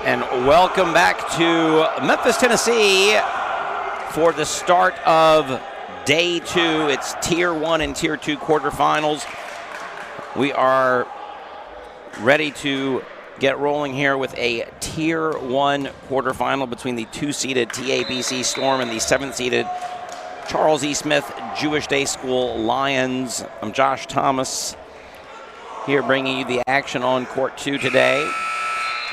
And welcome back to Memphis, Tennessee for the start of Day 2. It's Tier 1 and Tier 2 quarterfinals. We are ready to get rolling here with a Tier 1 quarterfinal between the 2-seeded TABC Storm and the 7th-seeded Charles E. Smith Jewish Day School Lions. I'm Josh Thomas here bringing you the action on Court 2 today.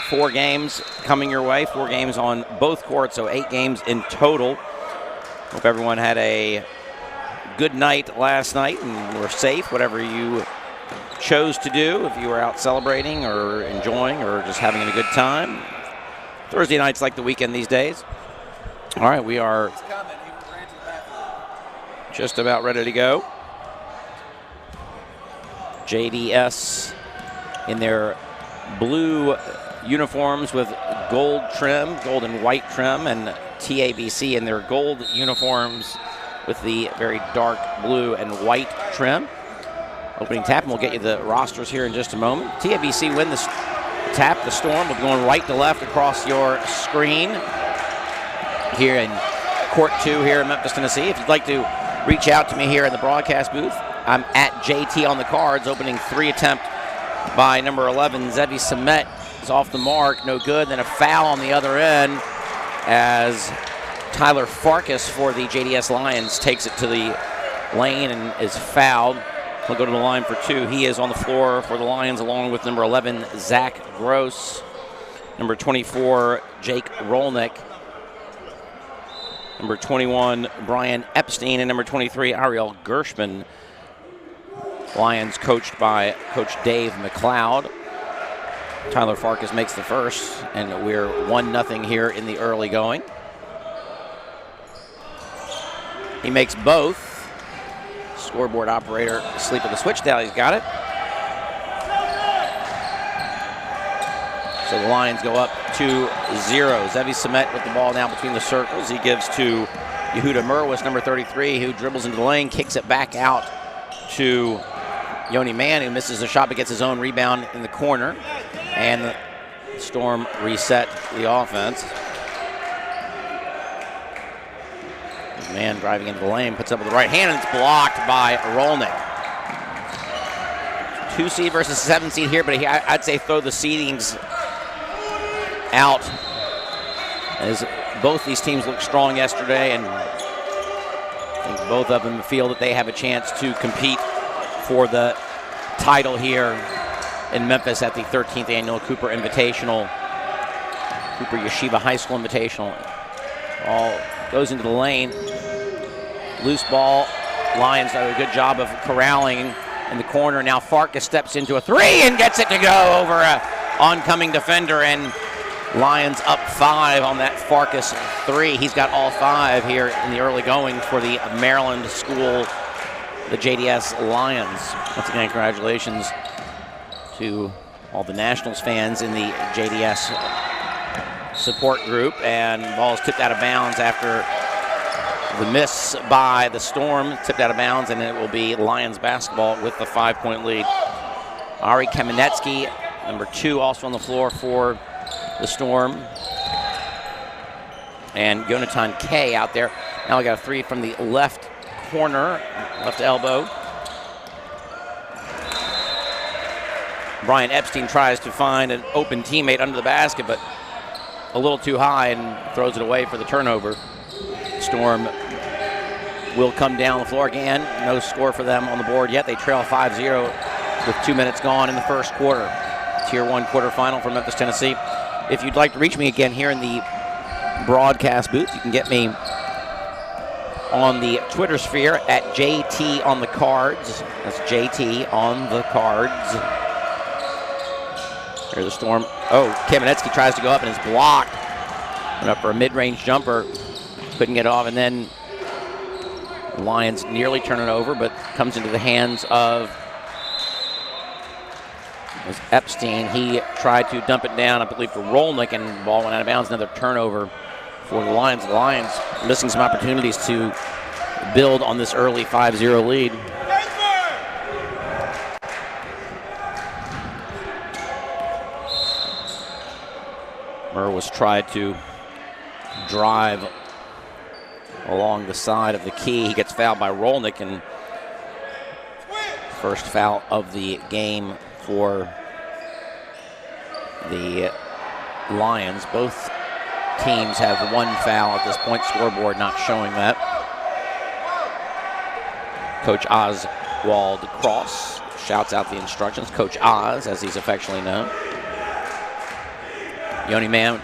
4 games coming your way, 4 games on both courts, so 8 games in total. Hope everyone had a good night last night and were safe, whatever you chose to do, if you were out celebrating or enjoying or just having a good time. Thursday night's like the weekend these days. All right, we are just about ready to go. JDS in their blue uniforms with gold trim, gold and white trim, and TABC in their gold uniforms with the very dark blue and white trim. Opening tap, and we'll get you the rosters here in just a moment. TABC win this tap, the Storm, will be going right to left across your screen here in Court 2 here in Memphis, Tennessee. If you'd like to reach out to me here in the broadcast booth, I'm at JT on the cards. Opening 3 attempt by number 11, Zevi Semet, is off the mark, no good. Then a foul on the other end as Tyler Farkas for the JDS Lions takes it to the lane and is fouled. He'll go to the line for 2. He is on the floor for the Lions along with number 11, Zach Gross, number 24, Jake Rolnick, number 21, Brian Epstein, and number 23, Ariel Gershman. Lions coached by Coach Dave McLeod. Tyler Farkas makes the first, and we're 1-0 here in the early going. He makes both. Scoreboard operator asleep at the switch down. He's got it. So the Lions go up 2-0. Zevi Semet with the ball now between the circles. He gives to Yehuda Merwis, number 33, who dribbles into the lane, kicks it back out to Yoni Mann, who misses the shot but gets his own rebound in the corner. And the Storm reset the offense. Mann driving into the lane, puts up with the right hand, and it's blocked by Rolnick. 2 seed versus 7 seed here, but I'd say throw the seedings out, as both these teams looked strong yesterday, and I think both of them feel that they have a chance to compete for the title here in Memphis at the 13th annual Cooper Invitational, Cooper Yeshiva High School Invitational. All goes into the lane. Loose ball. Lions do a good job of corralling in the corner. Now Farkas steps into a 3 and gets it to go over a oncoming defender, and Lions up 5 on that Farkas 3. He's got all 5 here in the early going for the Maryland school, the JDS Lions. Once again, congratulations to all the Nationals fans in the JDS support group. And the ball is tipped out of bounds after the miss by the Storm. Tipped out of bounds, and it will be Lions basketball with the 5-point lead. Ari Kamenetsky, number 2, also on the floor for the Storm. And Yonatan K out there. Now we got a 3 from the left corner, left elbow. Brian Epstein tries to find an open teammate under the basket, but a little too high and throws it away for the turnover. Storm will come down the floor again. No score for them on the board yet. They trail 5-0 with 2 minutes gone in the first quarter. Tier 1 quarterfinal from Memphis, Tennessee. If you'd like to reach me again here in the broadcast booth, you can get me on the Twitter sphere at JT on the cards. That's JT on the cards. Here's the Storm. Oh, Kamenetsky tries to go up and is blocked. Went up for a mid-range jumper. Couldn't get off, and then the Lions nearly turn it over, but comes into the hands of Epstein. He tried to dump it down, I believe, for Rolnick, and the ball went out of bounds. Another turnover for the Lions. The Lions missing some opportunities to build on this early 5-0 lead. Merwis tried to drive along the side of the key. He gets fouled by Rolnick, and first foul of the game for the Lions. Both teams have one foul at this point. Scoreboard not showing that. Coach Oswald Cross shouts out the instructions. Coach Oz, as he's affectionately known. Yoni Man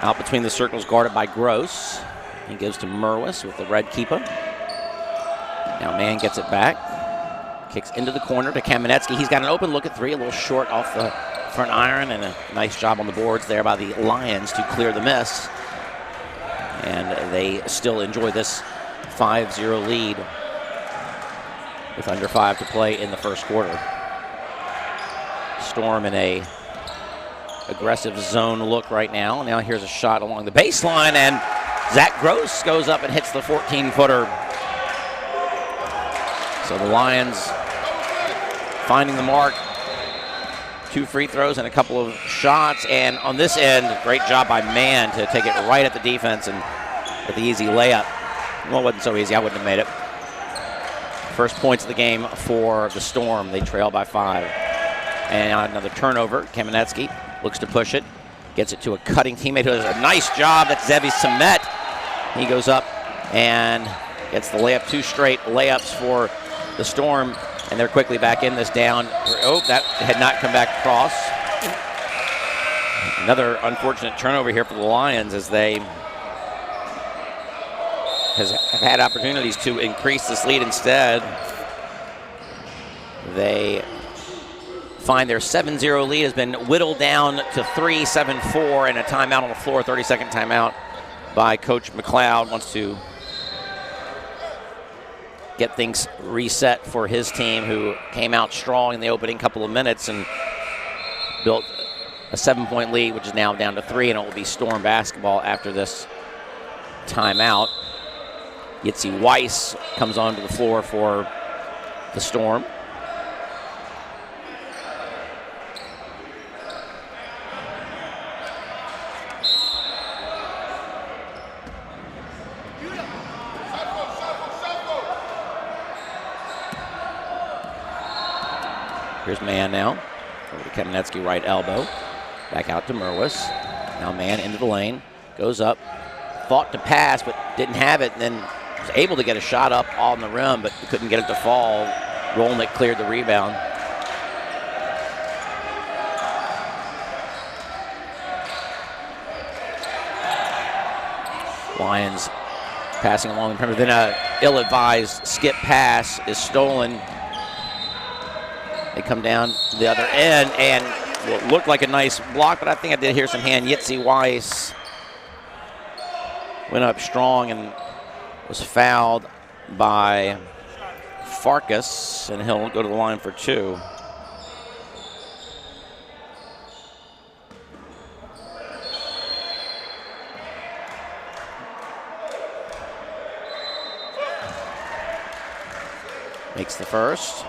out between the circles, guarded by Gross. He gives to Merwis with the red keeper. Now Man gets it back. Kicks into the corner to Kamenetsky. He's got an open look at three, a little short off the front iron, and a nice job on the boards there by the Lions to clear the miss. And they still enjoy this 5-0 lead with under 5 to play in the first quarter. Storm in a aggressive zone look right now. Now here's a shot along the baseline, and Zach Gross goes up and hits the 14-footer. So the Lions finding the mark. 2 free throws and a couple of shots, and on this end, great job by Man to take it right at the defense and with the easy layup. Well, it wasn't so easy. I wouldn't have made it. First points of the game for the Storm. They trail by 5. And another turnover. Kamenetsky looks to push it. Gets it to a cutting teammate who does a nice job. That's Zevi Samet. He goes up and gets the layup. 2 straight layups for the Storm. And they're quickly back in this down. Oh, that had not come back across. Another unfortunate turnover here for the Lions as they have had opportunities to increase this lead. Instead, they find their 7-0 lead has been whittled down to 3, 7-4, and a timeout on the floor, 30-second timeout by Coach McLeod. Wants to get things reset for his team, who came out strong in the opening couple of minutes and built a 7-point lead, which is now down to 3, and it will be Storm basketball after this timeout. Yitzi Weiss comes onto the floor for the Storm. Here's Man now. Over to Kamenetsky, right elbow. Back out to Merwis. Now Man into the lane. Goes up. Thought to pass, but didn't have it. And then was able to get a shot up on the rim, but couldn't get it to fall. Rolnick cleared the rebound. Lions passing along the perimeter. Then a ill-advised skip pass is stolen. They come down to the other end, and what looked like a nice block, but I think I did hear some hand. Yitzi Weiss went up strong and was fouled by Farkas, and he'll go to the line for 2. Makes the first.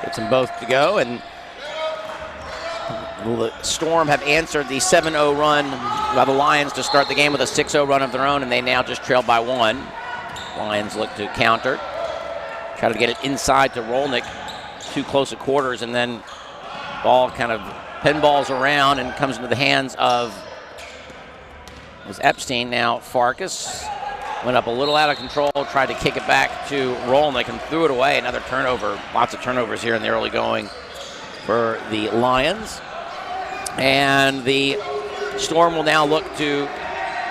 Gets them both to go, and the Storm have answered the 7-0 run by the Lions to start the game with a 6-0 run of their own, and they now just trail by 1. Lions look to counter, try to get it inside to Rolnick, too close at quarters, and then ball kind of pinballs around and comes into the hands of Epstein. Now Farkas went up a little out of control, tried to kick it back to Rolnick and threw it away. Another turnover. Lots of turnovers here in the early going for the Lions. And the Storm will now look to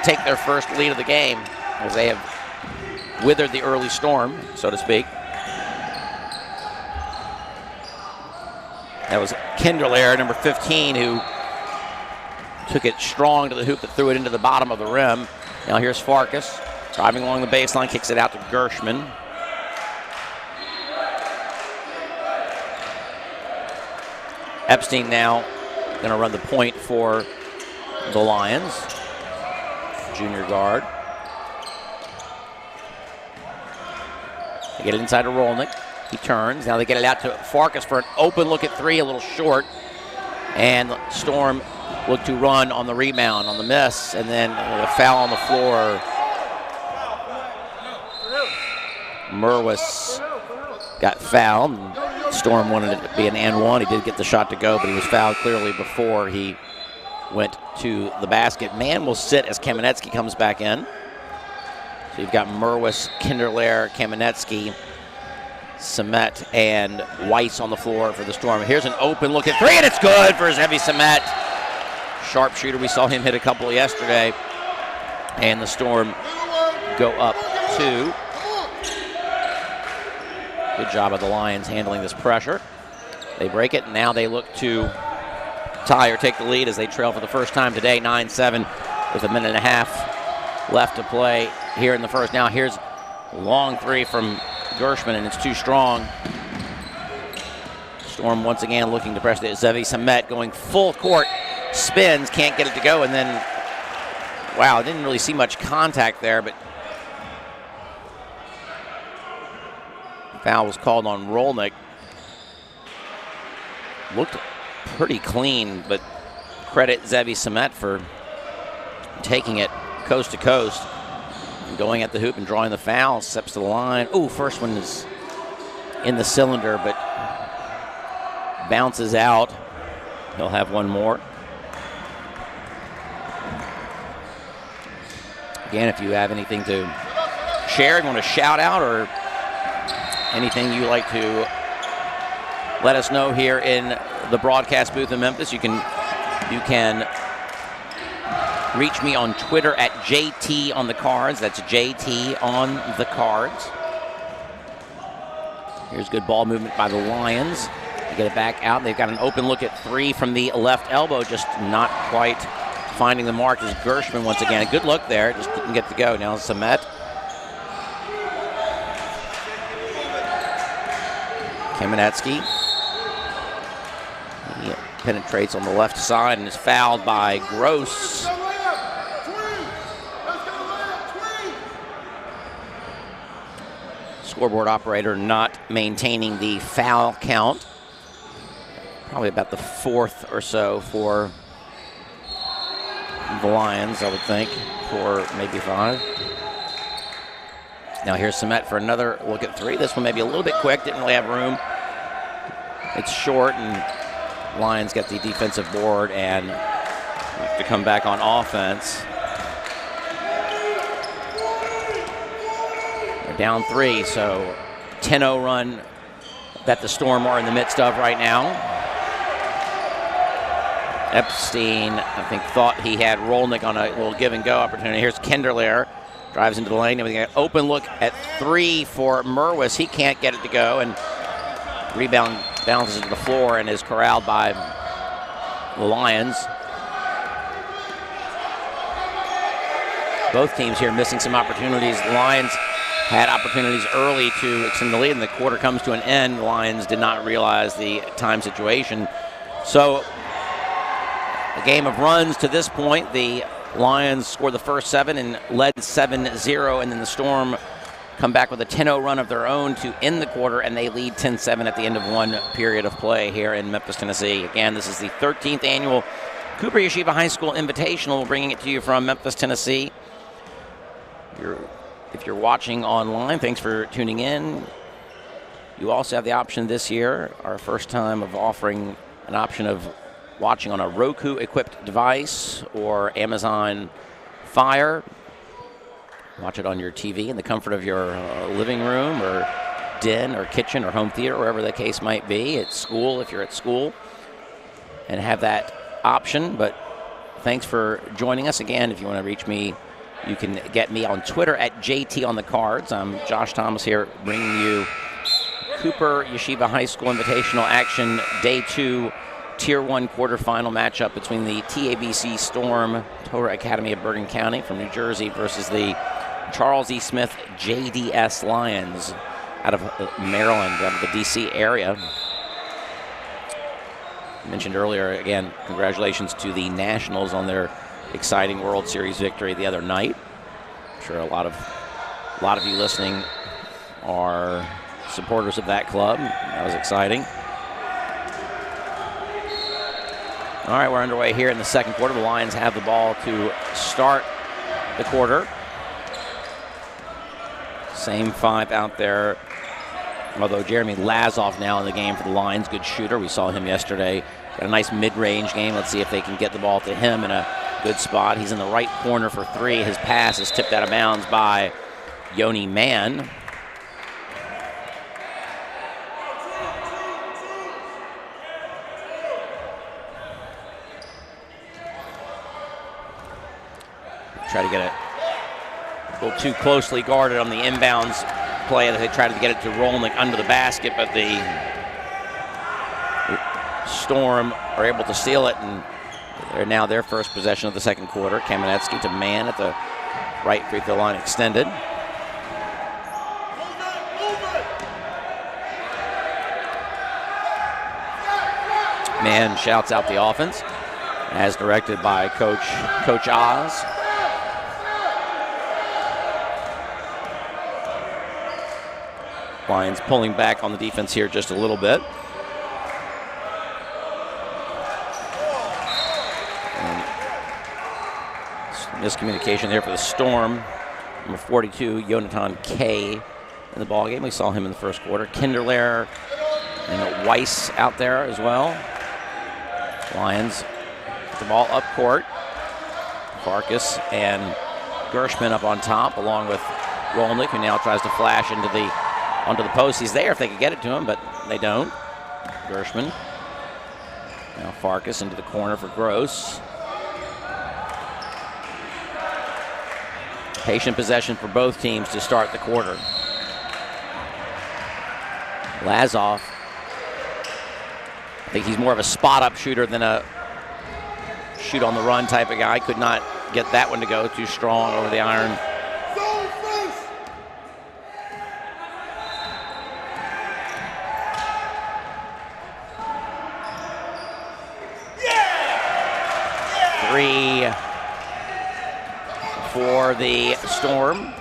take their first lead of the game as they have withered the early storm, so to speak. That was Kinderlair, number 15, who took it strong to the hoop that threw it into the bottom of the rim. Now here's Farkas. Driving along the baseline, kicks it out to Gershman. Epstein now going to run the point for the Lions. Junior guard. They get it inside to Rolnick. He turns. Now they get it out to Farkas for an open look at three, a little short. And Storm look to run on the rebound, on the miss, and then a foul on the floor. Merwis got fouled. Storm wanted it to be an and one. He did get the shot to go, but he was fouled clearly before he went to the basket. Man will sit as Kamenetsky comes back in. So you've got Merwis, Kinderlair, Kamenetsky, Samet, and Weiss on the floor for the Storm. Here's an open look at three, and it's good for Zevi Samet. Sharpshooter, we saw him hit a couple yesterday. And the Storm go up 2. Good job of the Lions handling this pressure. They break it, and now they look to tie or take the lead as they trail for the first time today, 9-7, with a minute and a half left to play here in the first. Now here's a long three from Gershman, and it's too strong. Storm once again looking to press it. Zevi Samet going full court, spins, can't get it to go, and then, wow, didn't really see much contact there, but foul was called on Rolnick. Looked pretty clean, but credit Zevi Samet for taking it coast to coast, and going at the hoop and drawing the foul. Steps to the line. Ooh, first one is in the cylinder, but bounces out. He'll have one more. Again, if you have anything to share, you want to shout out, or anything you like to let us know here in the broadcast booth in Memphis, you can reach me on Twitter at JT on the cards. That's JT on the cards. Here's good ball movement by the Lions. They get it back out. They've got an open look at three from the left elbow, just not quite finding the mark as Gershman once again. A good look there, just didn't get to go. Now Samet. Kamenetsky. He penetrates on the left side and is fouled by Gross. Scoreboard operator not maintaining the foul count. Probably about the fourth or so for the Lions, I would think, for maybe 5. Now here's Samet for another look at three. This one maybe a little bit quick, didn't really have room. It's short, and Lions get the defensive board and have to come back on offense. They're down 3, so 10-0 run that the Storm are in the midst of right now. Epstein, I think, thought he had Rolnick on a little give-and-go opportunity. Here's Kinderlair. Drives into the lane, and we get an open look at three for Merwis. He can't get it to go, and rebound bounces to the floor and is corralled by the Lions. Both teams here missing some opportunities. The Lions had opportunities early to extend the lead, and the quarter comes to an end. The Lions did not realize the time situation. So a game of runs to this point. The Lions scored the first 7 and led 7-0, and then the Storm come back with a 10-0 run of their own to end the quarter, and they lead 10-7 at the end of one period of play here in Memphis, Tennessee. Again, this is the 13th annual Cooper Yeshiva High School Invitational, bringing it to you from Memphis, Tennessee. If you're watching online, thanks for tuning in. You also have the option this year, our first time of offering an option of watching on a Roku-equipped device or Amazon Fire. Watch it on your TV in the comfort of your living room or den or kitchen or home theater, wherever the case might be. At school, if you're at school, and have that option. But thanks for joining us. Again, if you want to reach me, you can get me on Twitter at JT on the cards. I'm Josh Thomas here, bringing you Cooper Yeshiva High School Invitational action, Day 2, Tier 1 quarterfinal matchup between the TABC Storm, Torah Academy of Bergen County from New Jersey, versus the Charles E. Smith JDS Lions out of Maryland, out of the D.C. area. mentioned earlier, again, congratulations to the Nationals on their exciting World Series victory the other night. I'm sure a lot of you listening are supporters of that club. That was exciting. All right, we're underway here in the second quarter. The Lions have the ball to start the quarter. Same five out there, although Jeremy Lazoff now in the game for the Lions, good shooter. We saw him yesterday. Got a nice mid-range game. Let's see if they can get the ball to him in a good spot. He's in the right corner for three. His pass is tipped out of bounds by Yoni Mann. Try to get it a little too closely guarded on the inbounds play as they tried to get it to Rolnick under the basket, but the Storm are able to steal it, and they're now their first possession of the second quarter. Kamenetsky to Mann at the right free throw line extended. Mann shouts out the offense as directed by Coach Oz. Lions pulling back on the defense here just a little bit. And miscommunication there for the Storm. Number 42, Yonatan Kay in the ballgame. We saw him in the first quarter. Kinderlair and Weiss out there as well. Lions get the ball up court. Farkas and Gershman up on top, along with Rolnick, who now tries to flash onto the post. He's there if they could get it to him, but they don't. Gershman. Now Farkas into the corner for Gross. Patient possession for both teams to start the quarter. Lazoff, I think he's more of a spot-up shooter than a shoot-on-the-run type of guy. Could not get that one to go. Too strong over the iron. Three for the Storm.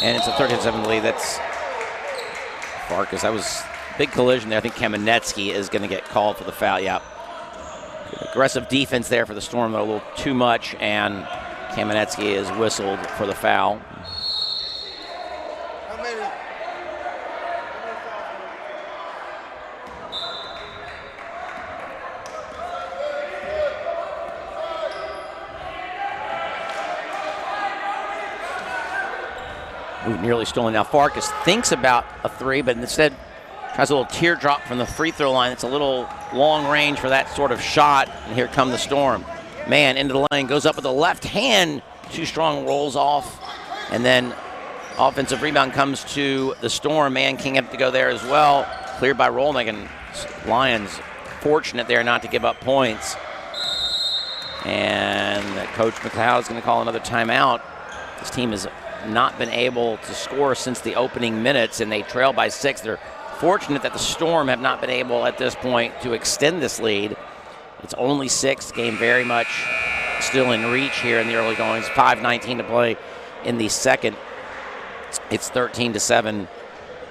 And it's a 13-7 lead. That's Farkas. That was a big collision there. I think Kamenetsky is going to get called for the foul. Yeah. Aggressive defense there for the Storm, though, a little too much, and Kamenetsky is whistled for the foul. Ooh, nearly stolen. Now Farkas thinks about a three, but instead tries a little teardrop from the free throw line. It's a little long range for that sort of shot, and here come the Storm. Mann into the lane, goes up with the left hand, too strong, rolls off, and then offensive rebound comes to the Storm. Mann can't have to go there as well. Cleared by Rolnick, and Lions fortunate there not to give up points. And Coach McLeod is going to call another timeout. This team has not been able to score since the opening minutes, and they trail by 6. They're fortunate that the Storm have not been able at this point to extend this lead. It's only 6. Game very much still in reach here in the early goings. 5:19 to play in the second. It's 13-7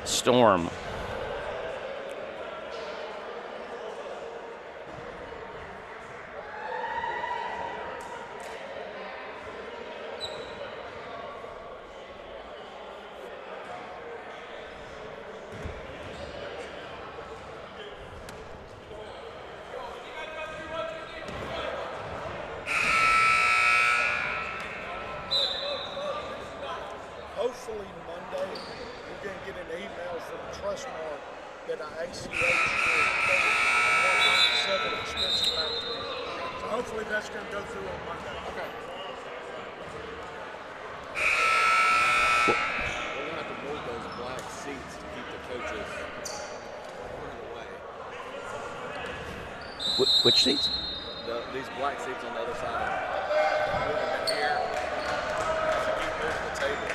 Storm. Hopefully Monday we're going to get an email from Trustmark that our ACH will $197 expense back through. So hopefully that's going to go through on Monday. Okay. We're going to have to move those black seats to keep the coaches away. Which seats? These black seats on the other side. Put them in here to keep moving the table.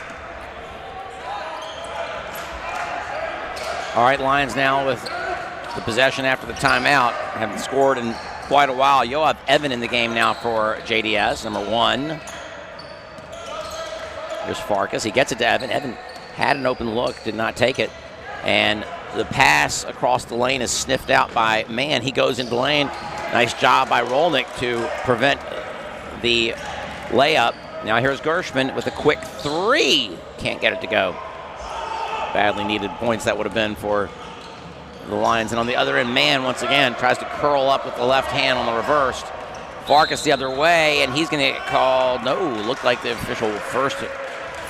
All right, Lions now with the possession after the timeout. Haven't scored in quite a while. You'll have Evan in the game now for JDS, number 1. Here's Farkas. He gets it to Evan. Evan had an open look, did not take it. And the pass across the lane is sniffed out by Mann. He goes into the lane. Nice job by Rolnick to prevent the layup. Now here's Gershman with a quick 3. Can't get it to go. Badly needed points that would have been for the Lions. And on the other end, Mann once again tries to curl up with the left hand on the reversed. Farkas the other way, and he's going to get called. No, looked like the official first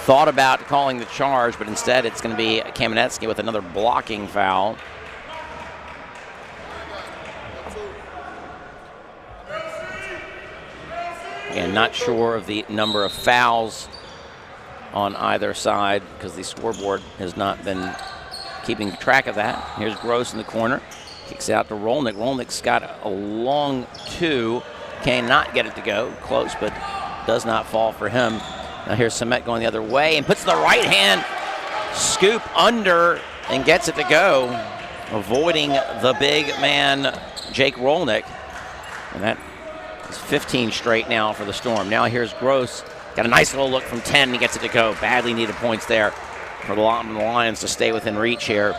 thought about calling the charge, but instead it's going to be Kamenetsky with another blocking foul. Again, not sure of the number of fouls on either side because the scoreboard has not been keeping track of that. Here's Gross in the corner. Kicks out to Rolnick. Rolnick's got a long 2. Cannot get it to go. Close, but does not fall for him. Now here's Samet going the other way and puts the right hand scoop under and gets it to go, avoiding the big man, Jake Rolnick. And that is 15 straight now for the Storm. Now here's Gross. Got a nice little look from 10. He gets it to go. Badly needed points there for the Lions to stay within reach here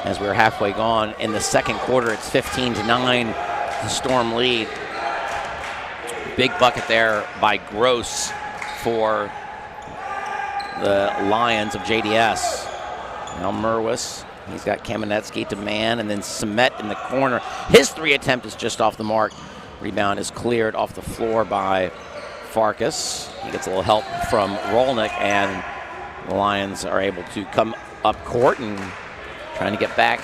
as we're halfway gone. In the second quarter, it's 15-9, the Storm lead. Big bucket there by Gross for the Lions of JDS. Now Merwis, he's got Kamenetsky to Mann, and then Samet in the corner. His 3 attempt is just off the mark. Rebound is cleared off the floor by Farkas. He gets a little help from Rolnick, and the Lions are able to come up court and trying to get back.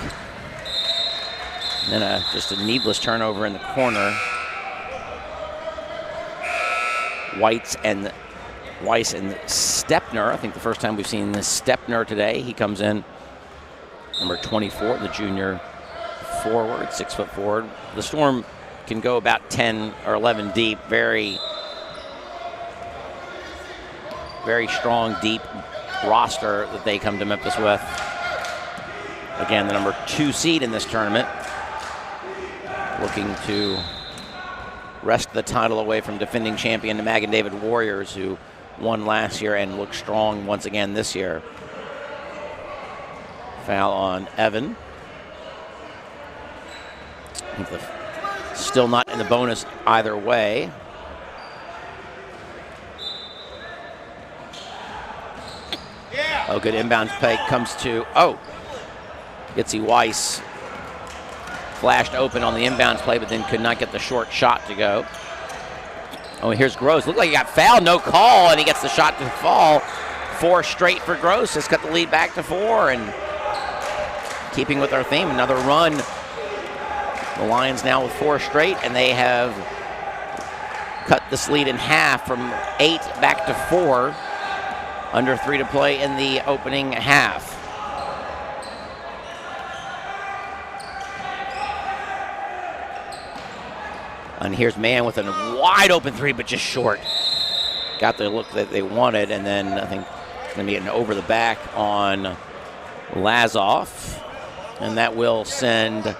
And then just a needless turnover in the corner. Weiss and Stepner. I think the first time we've seen this Stepner today. He comes in, number 24, the junior forward, 6-foot forward. The Storm can go about 10 or 11 deep. Very, very strong, deep roster that they come to Memphis with. Again, the number 2 seed in this tournament, looking to wrest the title away from defending champion the Magen David Warriors, who won last year and looked strong once again this year. Foul on Evan. I think still not in the bonus either way. Oh, good inbound play comes to, Itzy Weiss flashed open on the inbounds play, but then could not get the short shot to go. Oh, here's Gross. Looked like he got fouled, no call, and he gets the shot to fall. 4 straight for Gross. Has cut the lead back to 4, and keeping with our theme, another run. The Lions now with 4 straight, and they have cut this lead in half from 8 back to 4. Under 3 to play in the opening half. And here's Mann with a wide open 3, but just short. Got the look that they wanted, and then I think it's going to be an over the back on Lazoff. And that will send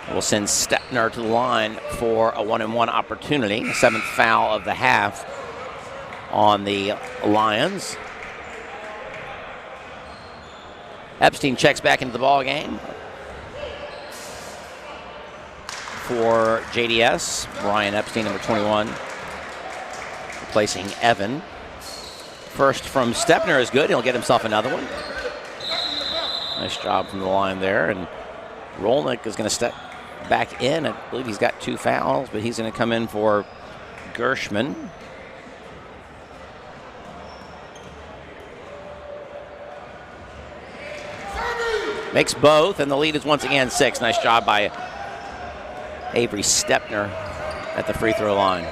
Stepner to the line for a 1-and-1 opportunity. 7th foul of the half on the Lions. Epstein checks back into the ball game for JDS. Brian Epstein, number 21, replacing Evan. First from Stepner is good. He'll get himself another one. Nice job from the line there. And Rolnick is going to step back in. I believe he's got 2 fouls, but he's going to come in for Gershman. Makes both, and the lead is once again 6. Nice job by Avery Stepner at the free throw line.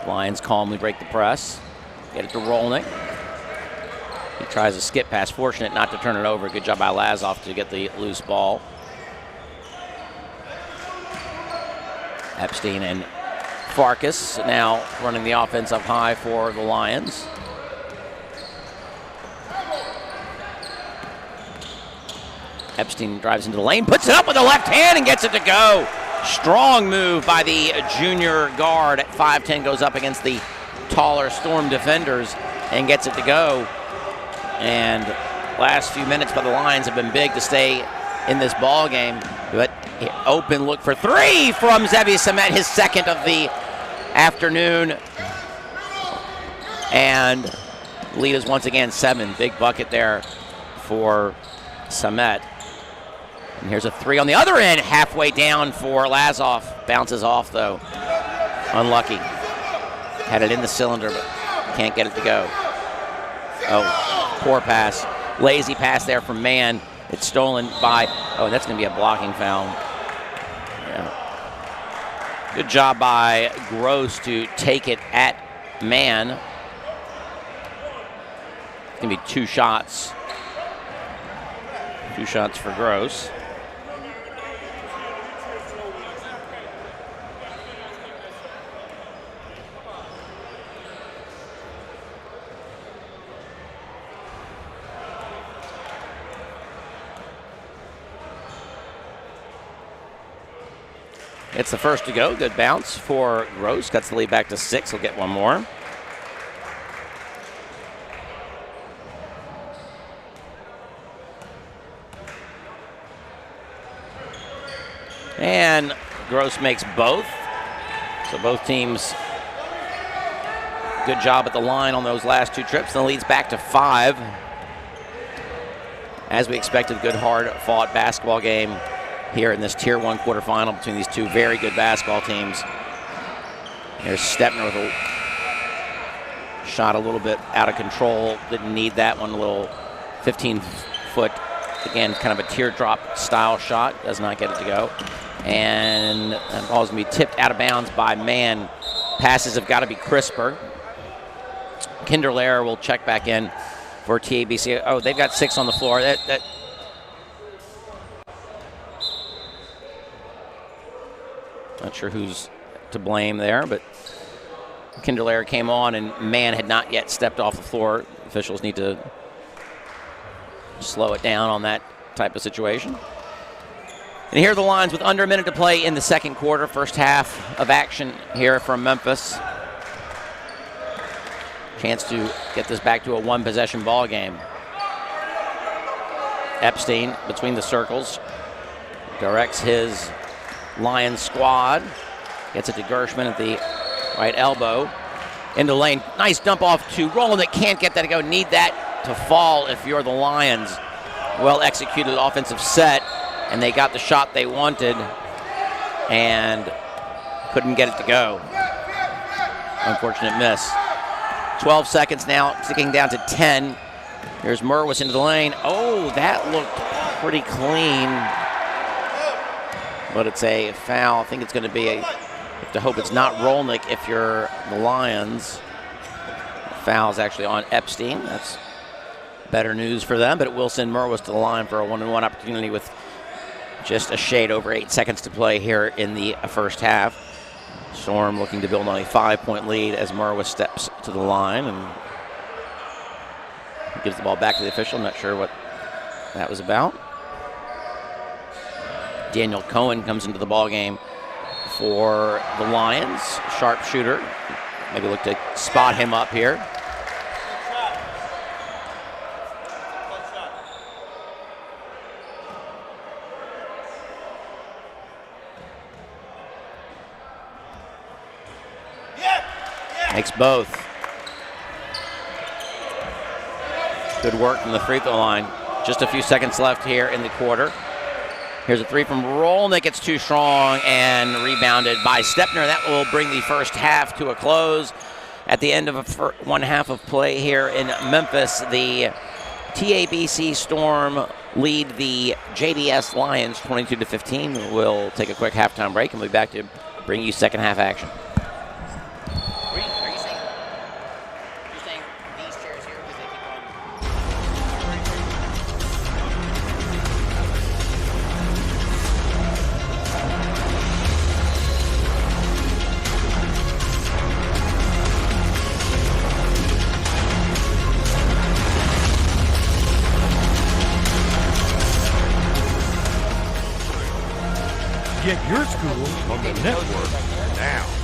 Lions calmly break the press. Get it to Rolnick. He tries a skip pass. Fortunate not to turn it over. Good job by Lazoff to get the loose ball. Epstein and Farkas now running the offense up high for the Lions. Epstein drives into the lane, puts it up with the left hand and gets it to go. Strong move by the junior guard at 5'10", goes up against the taller Storm defenders and gets it to go. And last few minutes by the Lions have been big to stay in this ball game. But open look for three from Zevi Samet, his second of the afternoon. And lead is once again 7. Big bucket there for Samet. And here's a three on the other end, halfway down for Lazoff. Bounces off though. Unlucky. Had it in the cylinder, but can't get it to go. Oh, poor pass. Lazy pass there from Mann. It's stolen by, oh, that's going to be a blocking foul. Yeah. Good job by Gross to take it at Mann. It's going to be 2 shots. 2 shots for Gross. It's the first to go. Good bounce for Gross. Cuts the lead back to 6. He'll get one more. And Gross makes both. So both teams, good job at the line on those last 2 trips. And the lead's back to 5. As we expected, good, hard-fought basketball game here in this Tier 1 quarterfinal between these 2 very good basketball teams. Here's Stepner with a shot a little bit out of control. Didn't need that one. A little 15-foot, again, kind of a teardrop style shot. Does not get it to go. And that ball's going to be tipped out of bounds by Mann. Passes have got to be crisper. Kinderlair will check back in for TABC. Oh, they've got 6 on the floor. Not sure who's to blame there, but Kinderlair came on and Mann had not yet stepped off the floor. Officials need to slow it down on that type of situation. And here are the Lions with under a minute to play in the second quarter. First half of action here from Memphis. Chance to get this back to a 1-possession ball game. Epstein between the circles directs his Lions squad. Gets it to Gershman at the right elbow. Into lane. Nice dump off to Roland that can't get that to go. Need that to fall if you're the Lions. Well executed offensive set. And they got the shot they wanted and couldn't get it to go. Unfortunate miss. 12 seconds now, ticking down to 10. Here's Merwis into the lane. Oh, that looked pretty clean. But it's a foul. I think it's going to be a, you have to hope it's not Rolnick if you're the Lions. The foul's actually on Epstein. That's better news for them, but it will send Merwis to the line for a 1-on-1 opportunity with just a shade over 8 seconds to play here in the first half. Storm looking to build on a 5-point lead as Merwis steps to the line and gives the ball back to the official. I'm not sure what that was about. Daniel Cohen comes into the ball game for the Lions. Sharpshooter. Maybe look to spot him up here. Makes both. Good work from the free throw line. Just a few seconds left here in the quarter. Here's a three from Rolnick. It's too strong and rebounded by Stepner. That will bring the first half to a close. At the end of one half of play here in Memphis, the TABC Storm lead the JDS Lions 22-15. We'll take a quick halftime break and we'll be back to bring you second half action. Get your school on the network now.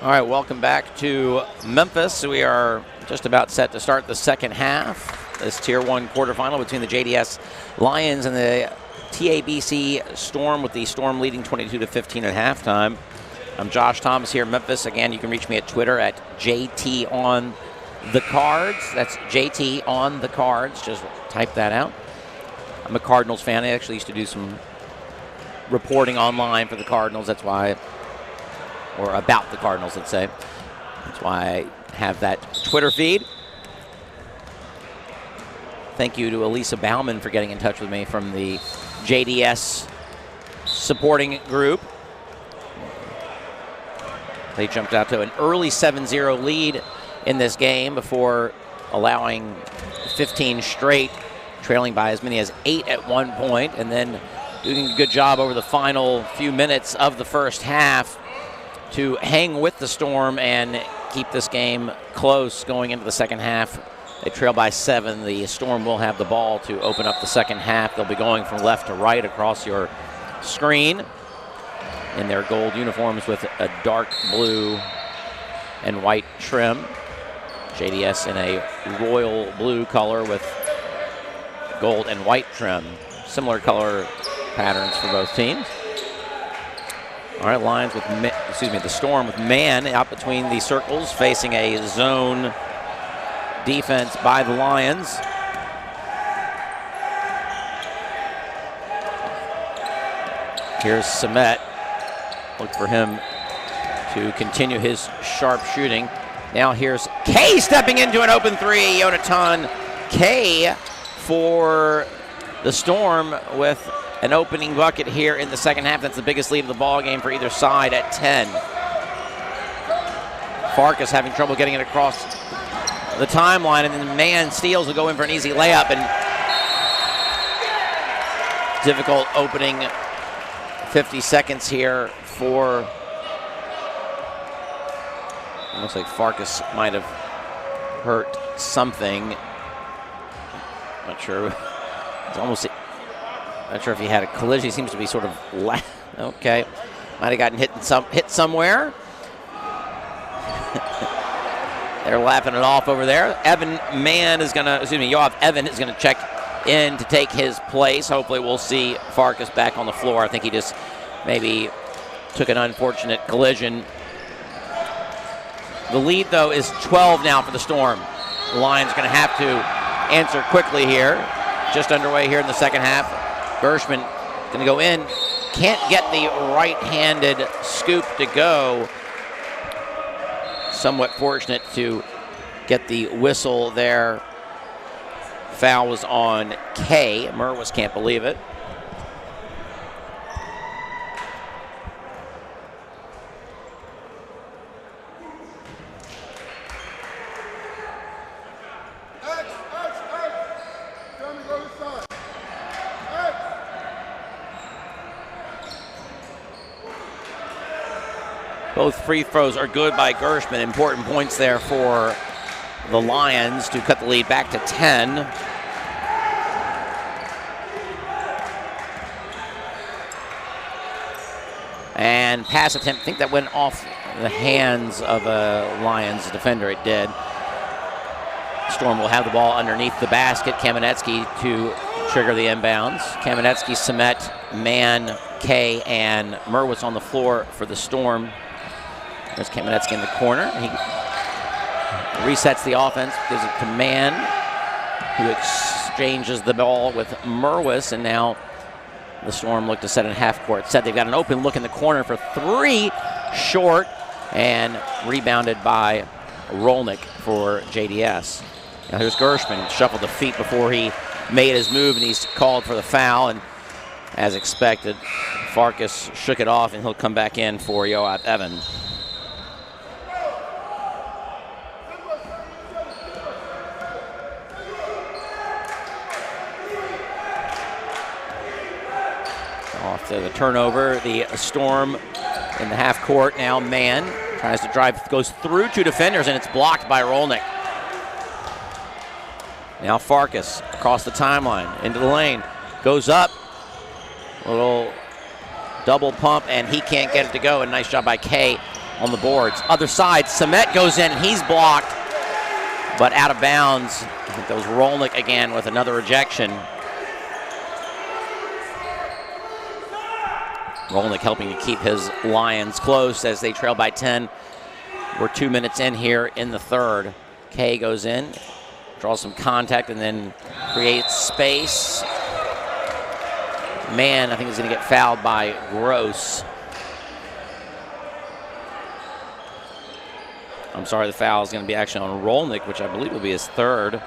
All right, welcome back to Memphis. We are just about set to start the second half. This Tier 1 quarterfinal between the JDS Lions and the TABC Storm, with the Storm leading 22-15 at halftime. I'm Josh Thomas here in Memphis. Again, you can reach me at Twitter at JTOnTheCards. That's JTOnTheCards. Just type that out. I'm a Cardinals fan. I actually used to do some reporting online for the Cardinals. That's why, or about the Cardinals, let's say. That's why I have that Twitter feed. Thank you to Elisa Bauman for getting in touch with me from the JDS supporting group. They jumped out to an early 7-0 lead in this game before allowing 15 straight, trailing by as many as 8 at one point, and then doing a good job over the final few minutes of the first half to hang with the Storm and keep this game close going into the second half. They trail by 7. The Storm will have the ball to open up the second half. They'll be going from left to right across your screen in their gold uniforms with a dark blue and white trim. JDS in a royal blue color with gold and white trim. Similar color patterns for both teams. All right, Lions with, the Storm with man out between the circles, facing a zone defense by the Lions. Here's Samet. Look for him to continue his sharp shooting. Now here's Kay stepping into an open three. Yonatan Kay for the Storm with an opening bucket here in the second half. That's the biggest lead of the ball game for either side at 10. Farkas having trouble getting it across the timeline, and then man steals will go in for an easy layup, and difficult opening 50 seconds here for, looks like Farkas might have hurt something. Not sure. It's almost, not sure if he had a collision. He seems to be sort of, okay. Might have gotten hit somewhere. They're laughing it off over there. Yoav Evan is gonna check in to take his place. Hopefully we'll see Farkas back on the floor. I think he just maybe took an unfortunate collision. The lead, though, is 12 now for the Storm. The Lions gonna have to answer quickly here. Just underway here in the second half. Gershman gonna go in. Can't get the right-handed scoop to go. Somewhat fortunate to get the whistle there. Foul was on Kay. Merwis can't believe it. Both free throws are good by Gershman. Important points there for the Lions to cut the lead back to 10. And pass attempt, I think that went off the hands of a Lions defender. It did. Storm will have the ball underneath the basket. Kamenetsky to trigger the inbounds. Kamenetsky, Samet, Man, Kay, and Merwis on the floor for the Storm. There's Kamenetsky in the corner. He resets the offense, gives it to Man, who exchanges the ball with Merwis, and now the Storm look to set in half-court set. They've got an open look in the corner for 3, short, and rebounded by Rolnick for JDS. Now here's Gershman, shuffled the feet before he made his move, and he's called for the foul, and as expected, Farkas shook it off, and he'll come back in for Yoav Evan. Off to the turnover, the Storm in the half court now. Man tries to drive, goes through 2 defenders, and it's blocked by Rolnick. Now Farkas across the timeline, into the lane, goes up, a little double pump, and he can't get it to go. A nice job by Kay on the boards. Other side, Samet goes in, he's blocked, but out of bounds. I think that was Rolnick again with another rejection. Rolnick helping to keep his Lions close as they trail by 10. We're 2 minutes in here in the third. Kay goes in, draws some contact, and then creates space. Man, I think he's going to get fouled by Gross. I'm sorry, the foul is going to be actually on Rolnick, which I believe will be his third.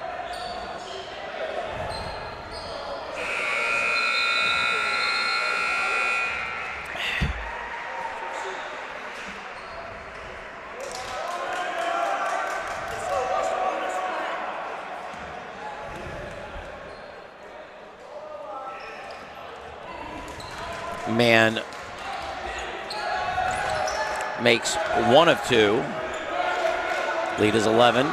Man makes 1 of 2. Lead is 11.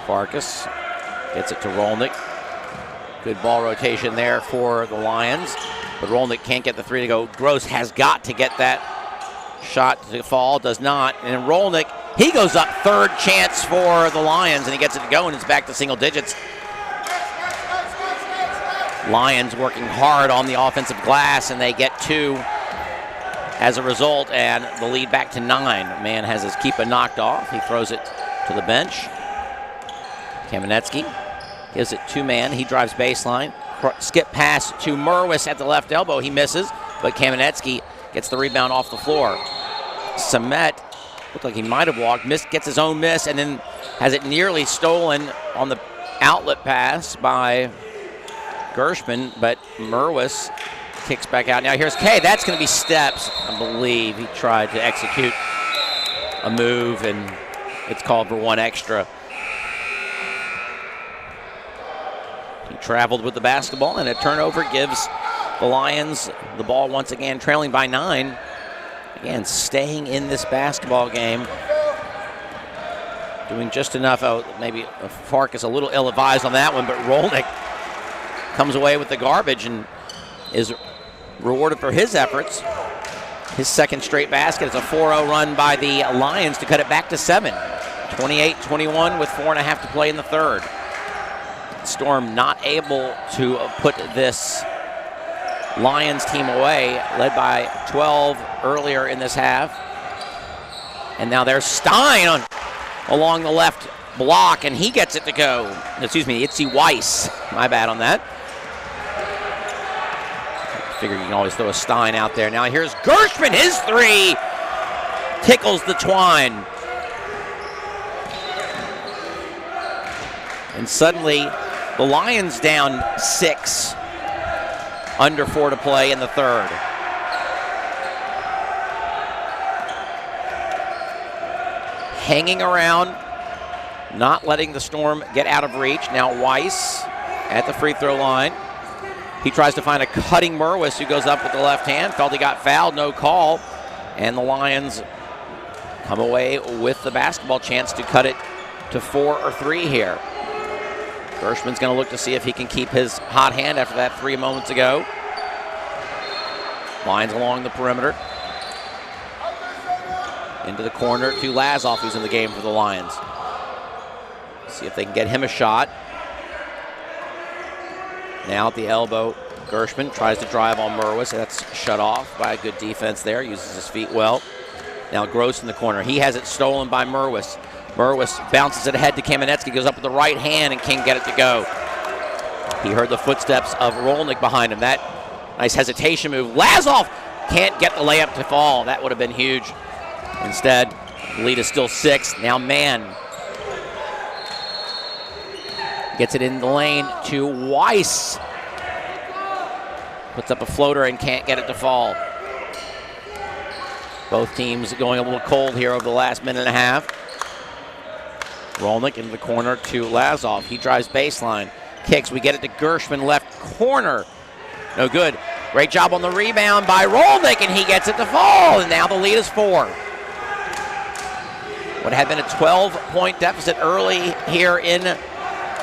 Farkas gets it to Rolnick. Good ball rotation there for the Lions, but Rolnick can't get the 3 to go. Gross has got to get that shot to fall, does not. And Rolnick, he goes up, third chance for the Lions, and he gets it to go, and it's back to single digits. Lions working hard on the offensive glass, and they get 2 as a result, and the lead back to 9. Man has his keeper knocked off. He throws it to the bench. Kamenetsky gives it 2-man. He drives baseline. Skip pass to Merwis at the left elbow. He misses, but Kamenetsky gets the rebound off the floor. Samet looked like he might have walked, gets his own miss, and then has it nearly stolen on the outlet pass by Gershman, but Merwis kicks back out. Now here's Kay. That's going to be steps, I believe. He tried to execute a move, and it's called for 1 extra. He traveled with the basketball, and a turnover gives the Lions the ball once again, trailing by 9. Again, staying in this basketball game. Doing just enough. Maybe Farkas a little ill-advised on that one, but Rolnick comes away with the garbage and is rewarded for his efforts. His second straight basket is a 4-0 run by the Lions to cut it back to 7. 28-21 with 4.5 to play in the third. Storm not able to put this Lions team away, led by 12 earlier in this half. And now there's Stein along the left block, and he gets it to go. Excuse me, Itzy Weiss. My bad on that. Figure you can always throw a Stein out there. Now here's Gershman, his 3 tickles the twine. And suddenly the Lions down 6, under 4 to play in the third. Hanging around, not letting the Storm get out of reach. Now Weiss at the free throw line. He tries to find a cutting Merwis, who goes up with the left hand. Felt he got fouled, no call. And the Lions come away with the basketball chance to cut it to 4 or 3 here. Gershman's going to look to see if he can keep his hot hand after that 3 moments ago. Lions along the perimeter. Into the corner to Lazoff, who's in the game for the Lions. See if they can get him a shot. Now at the elbow, Gershman tries to drive on Merwis. That's shut off by a good defense there. Uses his feet well. Now Gross in the corner. He has it stolen by Merwis. Merwis bounces it ahead to Kamenetsky, goes up with the right hand and can't get it to go. He heard the footsteps of Rolnick behind him. That nice hesitation move. Lazoff can't get the layup to fall. That would have been huge. Instead, the lead is still 6. Now Man gets it in the lane to Weiss. Puts up a floater and can't get it to fall. Both teams going a little cold here over the last minute and a half. Rolnick into the corner to Lazoff. He drives baseline. Kicks. We get it to Gershman, left corner. No good. Great job on the rebound by Rolnick, and he gets it to fall. And now the lead is 4. What had been a 12-point deficit early here in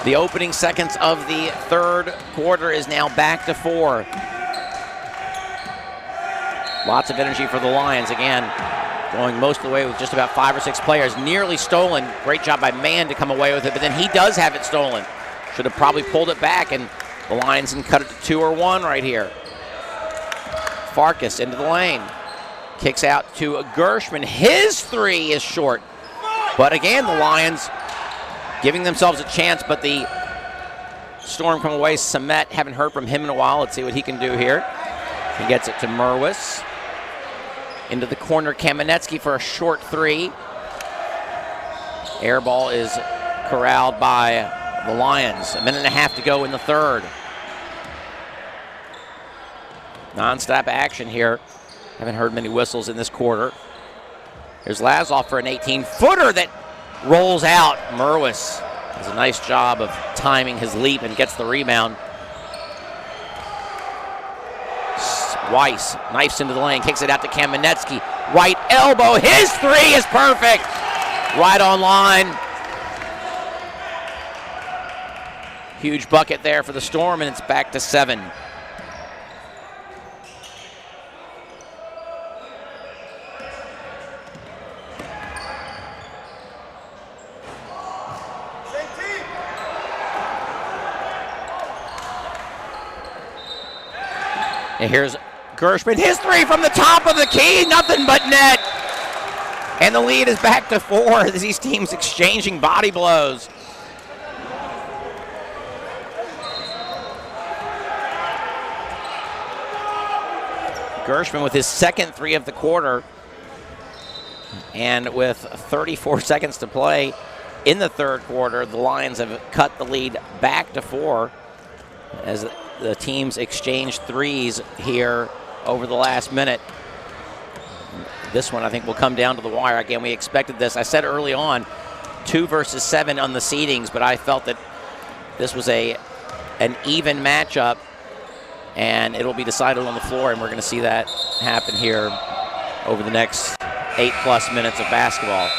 the opening seconds of the third quarter is now back to 4. Lots of energy for the Lions again, going most of the way with just about 5 or 6 players. Nearly stolen. Great job by Mann to come away with it, but then he does have it stolen. Should have probably pulled it back, and the Lions can cut it to 2 or 1 right here. Farkas into the lane. Kicks out to Gershman. His 3 is short. But again, the Lions giving themselves a chance, but the Storm come away. Samet, haven't heard from him in a while. Let's see what he can do here. He gets it to Merwis. Into the corner, Kamenetsky for a short 3. Air ball is corralled by the Lions. 1.5 minutes to go in the third. Non-stop action here. Haven't heard many whistles in this quarter. Here's Lazoff for an 18-footer that rolls out. Merwis does a nice job of timing his leap and gets the rebound. Weiss knifes into the lane, kicks it out to Kamenetsky. Right elbow, his 3 is perfect. Right on line. Huge bucket there for the Storm, and it's back to 7. And here's Gershman, his 3 from the top of the key, nothing but net. And the lead is back to 4 as these teams exchanging body blows. Gershman with his second 3 of the quarter. And with 34 seconds to play in the third quarter, the Lions have cut the lead back to 4 as the teams exchange 3s here over the last minute. This one, I think, will come down to the wire. Again, we expected this. I said early on, 2 versus 7 on the seedings, but I felt that this was an even matchup, and it'll be decided on the floor, and we're going to see that happen here over the next 8+ minutes of basketball.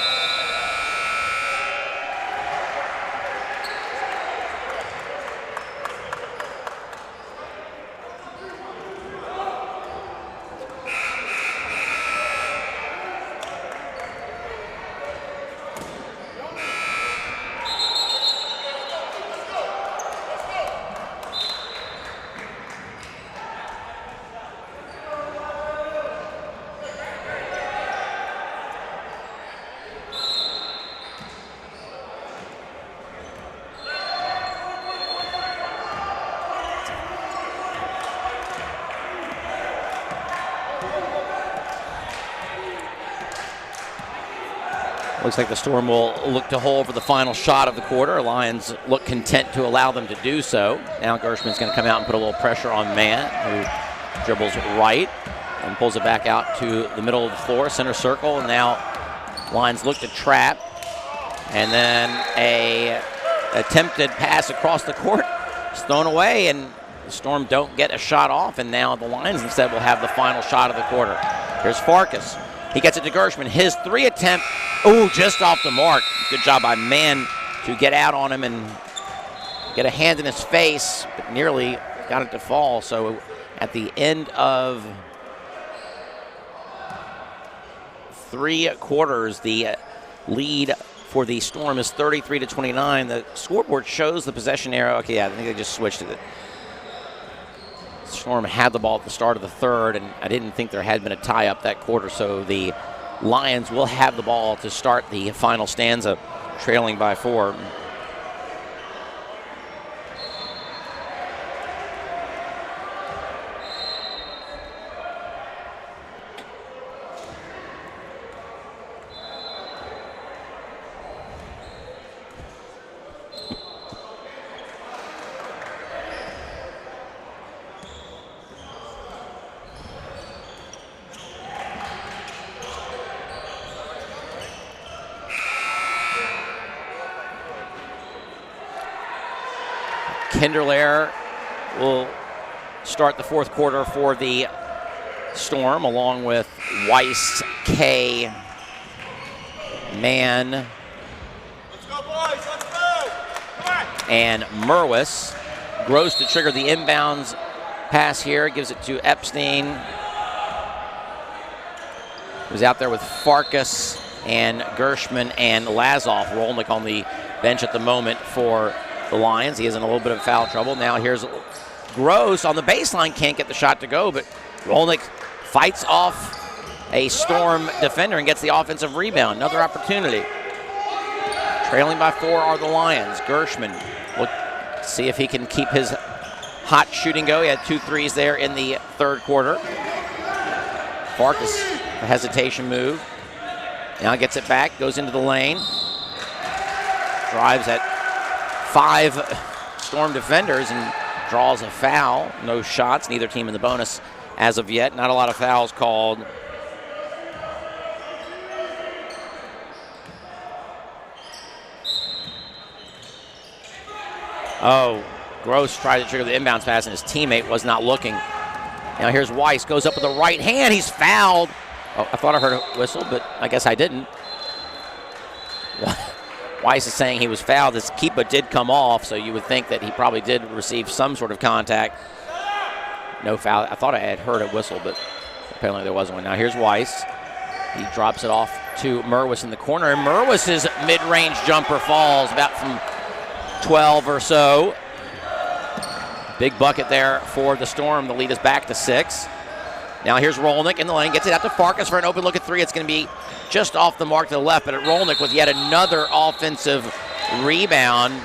Looks like the Storm will look to hold for the final shot of the quarter. Lions look content to allow them to do so. Now Gershman's going to come out and put a little pressure on Mann, who dribbles right and pulls it back out to the middle of the floor, center circle. And now Lions look to trap. And then a attempted pass across the court is thrown away, and the Storm don't get a shot off. And now the Lions instead will have the final shot of the quarter. Here's Farkas. He gets it to Gershman. His 3 attempt, just off the mark. Good job by Mann to get out on him and get a hand in his face, but nearly got it to fall. So at the end of 3 quarters, the lead for the Storm is 33-29. The scoreboard shows the possession arrow. Okay, yeah, I think they just switched it. Storm had the ball at the start of the third, and I didn't think there had been a tie-up that quarter, so the Lions will have the ball to start the final stanza, trailing by 4. Kinderlair will start the fourth quarter for the Storm, along with Weiss, Kay, Mann, Let's go, boys. Let's go. Come on. and Merwis. Gross to trigger the inbounds pass here, gives it to Epstein. who's out there with Farkas and Gershman and Lazoff. Rolnick on the bench at the moment for the Lions. He is in a little bit of foul trouble. Now here's Gross on the baseline, can't get the shot to go, but Rolnick fights off a Storm defender and gets the offensive rebound. Another opportunity. Trailing by 4 are the Lions. Gershman will see if he can keep his hot shooting go. He had 2 threes there in the third quarter. Farkas, a hesitation move. Now gets it back, goes into the lane. Drives at 5 Storm defenders and draws a foul. No shots, neither team in the bonus as of yet. Not a lot of fouls called. Oh, Gross tried to trigger the inbounds pass and his teammate was not looking. Now here's Weiss, goes up with the right hand, he's fouled. Oh, I thought I heard a whistle, but I guess I didn't. Weiss is saying he was fouled. His keeper did come off, so you would think that he probably did receive some sort of contact. No foul. I thought I had heard a whistle, but apparently there wasn't one. Now here's Weiss. He drops it off to Merwis in the corner, and Merwis's mid-range jumper falls about from 12 or so. Big bucket there for the Storm. The lead is back to 6. Now here's Rolnick in the lane, gets it out to Farkas for an open look at 3. It's going to be just off the mark to the left, but at Rolnick with yet another offensive rebound.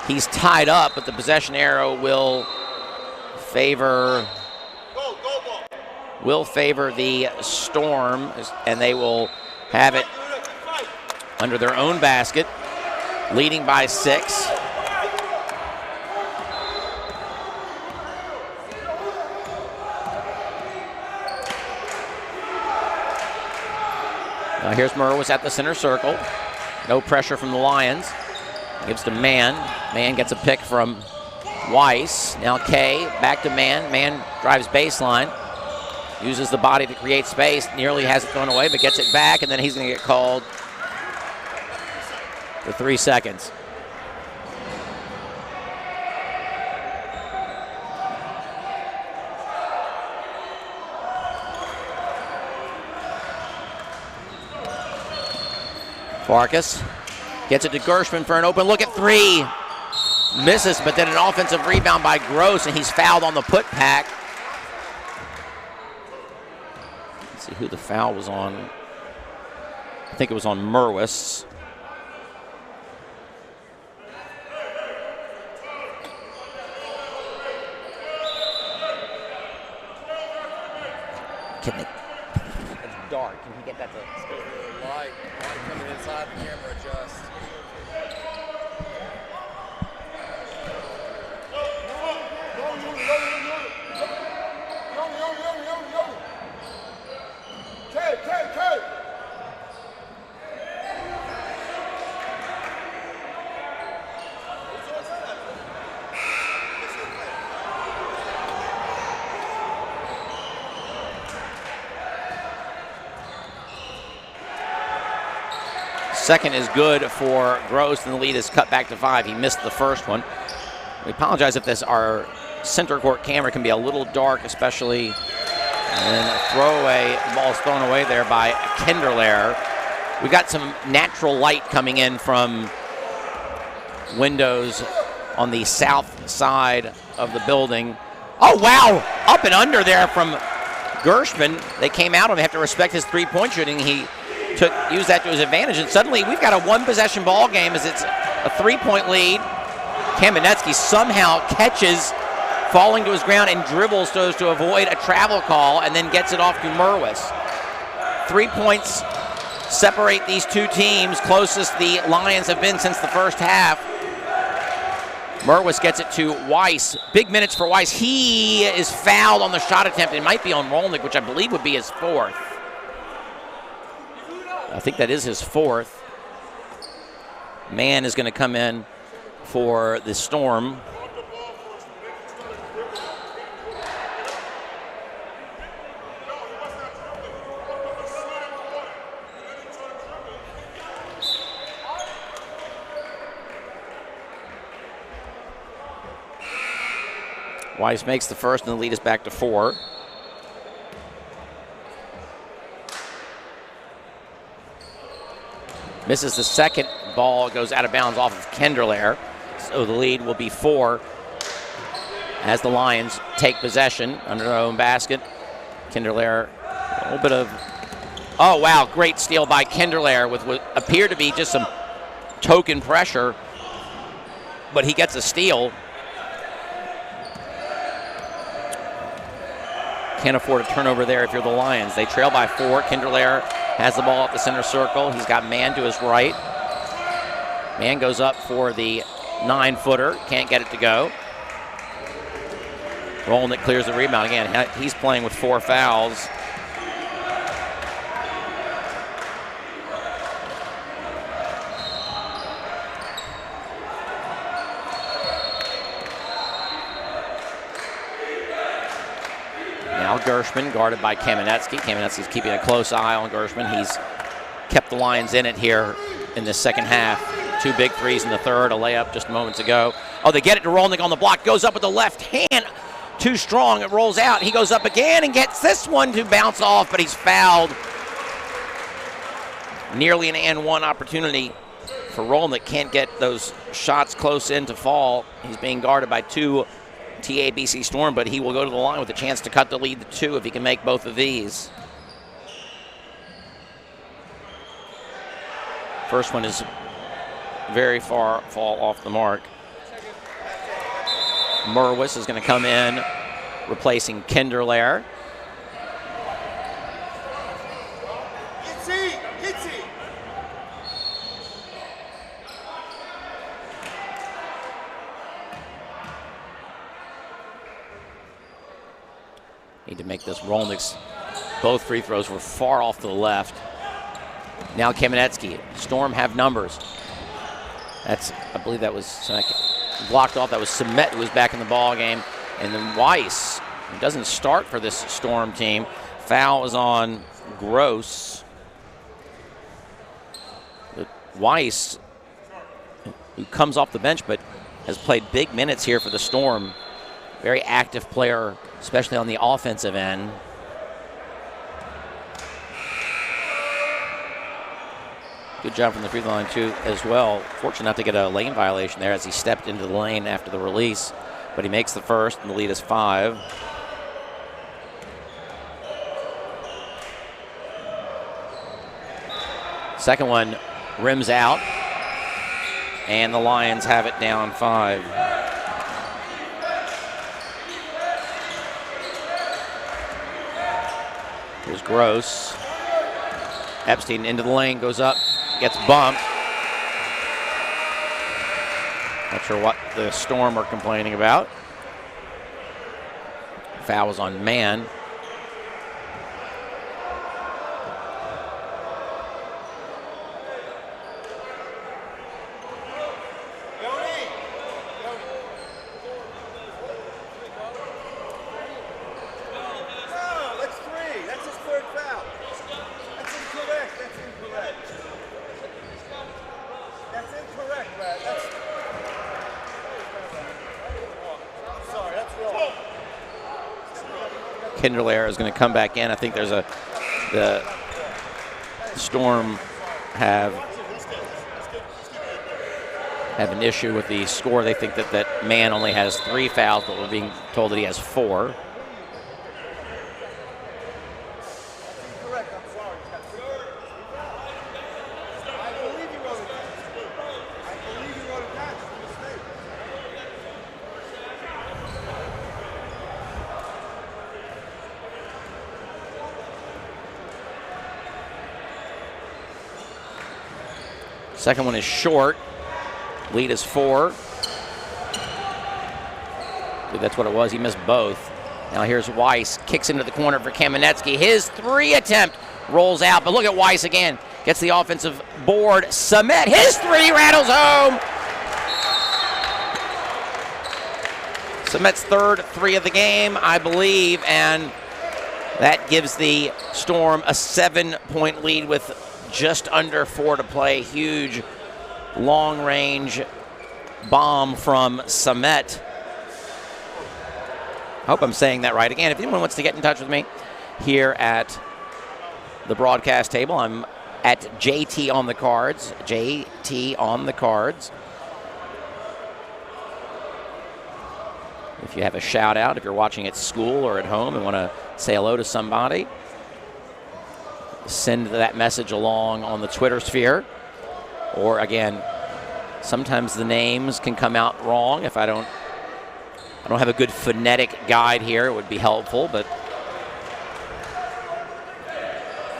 He's tied up, but the possession arrow will favor the Storm, and they will have it under their own basket, leading by 6. Now here's Merwis at the center circle. No pressure from the Lions. Gives to Mann. Mann gets a pick from Weiss. Now Kay back to Mann. Mann drives baseline. Uses the body to create space. Nearly has it thrown away, but gets it back, and then he's going to get called for 3 seconds. Farkas gets it to Gershman for an open look at 3. Misses, but then an offensive rebound by Gross, and he's fouled on the put-back. Let's see who the foul was on. I think it was on Merwis. It's dark. Can he get that to... Light coming inside the camera adjust. Second is good for Gross, and the lead is cut back to 5. He missed the first one. We apologize if our center court camera can be a little dark, especially when a throwaway ball is thrown away there by Kinderlair. We've got some natural light coming in from windows on the south side of the building. Oh, wow! Up and under there from Gershman. They came out on him. They have to respect his three-point shooting. He used that to his advantage, and suddenly we've got a one-possession ball game as it's a 3-point lead. Kamenetsky somehow catches, falling to his ground, and dribbles so as to avoid a travel call, and then gets it off to Merwis. 3 points separate these two teams, closest the Lions have been since the first half. Merwis gets it to Weiss. Big minutes for Weiss. He is fouled on the shot attempt. It might be on Rolnick, which I believe would be his 4th. I think that is his 4th. Mann is going to come in for the Storm. Weiss makes the first, and the lead is back to 4. Misses the second ball, goes out of bounds off of Kinderlair. So the lead will be 4 as the Lions take possession under their own basket. Kinderlair, a little bit of, oh wow, great steal by Kinderlair with what appeared to be just some token pressure, but he gets a steal. Can't afford a turnover there if you're the Lions. They trail by 4. Kinderlair has the ball at the center circle. He's got Mann to his right. Mann goes up for the 9-footer. Can't get it to go. Rolnick clears the rebound again. He's playing with 4 fouls. Now Gershman guarded by Kamenetsky. Kamenetsky's keeping a close eye on Gershman. He's kept the Lions in it here in the second half. 2 big threes in the third, a layup just moments ago. Oh, they get it to Rolnick on the block. Goes up with the left hand. Too strong, it rolls out. He goes up again and gets this one to bounce off, but he's fouled. Nearly an and one opportunity for Rolnick. Can't get those shots close in to fall. He's being guarded by 2 TABC Storm, but he will go to the line with a chance to cut the lead to 2 if he can make both of these. First one is very far fall off the mark. Merwis is going to come in, replacing Kinderlair. Need to make this. Rolnick's both free throws were far off to the left. Now Kamenetsky. Storm have numbers. That's, I believe that was blocked off. That was Sumet who was back in the ball game. And then Weiss, who doesn't start for this Storm team. Foul is on Gross. But Weiss, who comes off the bench but has played big minutes here for the Storm. Very active player, especially on the offensive end. Good job from the free throw line, too, as well. Fortunate not to get a lane violation there as he stepped into the lane after the release. But he makes the first, and the lead is 5. Second one rims out, and the Lions have it down 5. Here's Gross. Epstein into the lane, goes up, gets bumped. Not sure what the Storm are complaining about. Foul was on Mann. Kinderlair is going to come back in. I think there's the Storm have an issue with the score. They think that Mann only has 3 fouls, but we're being told that he has 4. Second one is short. Lead is 4. I believe that's what it was. He missed both. Now here's Weiss. Kicks into the corner for Kamenetsky. His 3 attempt rolls out, but look at Weiss again. Gets the offensive board. Sumet, his 3 rattles home. Sumet's third 3 of the game, I believe, and that gives the Storm a 7-point lead with just under 4 to play. Huge long-range bomb from Sumet. I hope I'm saying that right. Again, if anyone wants to get in touch with me here at the broadcast table, I'm at JT on the cards. JT on the cards. If you have a shout out, if you're watching at school or at home and want to say hello to somebody, send that message along on the Twitter sphere. Or again, sometimes the names can come out wrong. If I don't have a good phonetic guide here, it would be helpful, but